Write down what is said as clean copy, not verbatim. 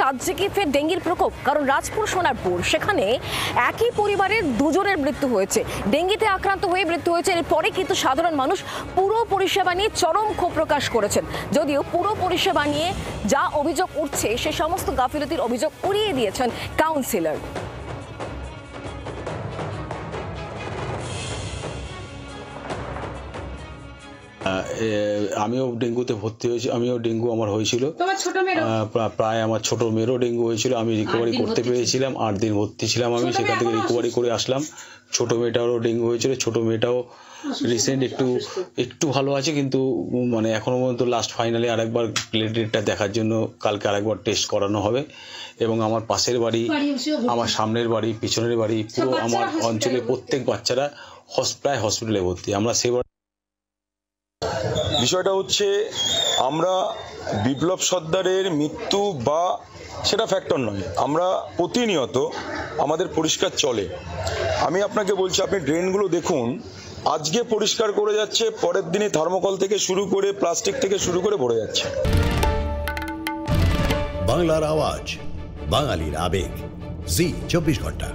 রাজ্যে কি ফের ডেঙ্গির প্রকোপ? কারণ রাজপুর সোনারপুর সেখানে একই পরিবারের দুজনের মৃত্যু হয়েছে, ডেঙ্গিতে আক্রান্ত হয়ে মৃত্যু হয়েছে। এরপরে কিন্তু সাধারণ মানুষ পুরো পরিষেবা নিয়ে চরম ক্ষোভ প্রকাশ করেছেন। যদিও পুরো পরিষেবা নিয়ে যা অভিযোগ উঠছে সে সমস্ত গাফিলতির অভিযোগ উড়িয়ে দিয়েছেন কাউন্সিলর। আমিও ডেঙ্গুতে ভর্তি হয়েছি, ডেঙ্গু আমার হয়েছিল, প্রায় আমার ছোট মেয়েরও ডেঙ্গু হয়েছিল। আমি রিকভারি করতে পেরেছিলাম, 8 দিন ভর্তি ছিলাম আমি, সেখান থেকে রিকভারি করে আসলাম। ছোট মেয়েটারও ডেঙ্গু হয়েছিল, ছোট মেয়েটাও রিসেন্ট একটু ভালো আছে, কিন্তু মানে এখনো পর্যন্ত লাস্ট ফাইনালি আরেকবার প্লেটলেটটা দেখার জন্য কালকে আরেকবার টেস্ট করানো হবে। এবং আমার পাশের বাড়ি, আমার সামনের বাড়ি, পিছনের বাড়ি, পুরো আমার অঞ্চলের প্রত্যেক বাচ্চারা প্রায় হসপিটালে ভর্তি। আমরা সেবার বিষয়টা হচ্ছে, আমরা বিপ্লব সর্দারের মৃত্যু বা সেটা ফ্যাক্টর নয়, আমরা প্রতিনিয়ত আমাদের পরিষ্কার চলে। আমি আপনাকে বলছি, আপনি ড্রেনগুলো দেখুন, আজকে পরিষ্কার করে যাচ্ছে, পরের দিনই থার্মোকল থেকে শুরু করে প্লাস্টিক থেকে শুরু করে ভরে যাচ্ছে। বাংলার আওয়াজ, বাঙালির আবেগ, জি 24 ঘন্টা।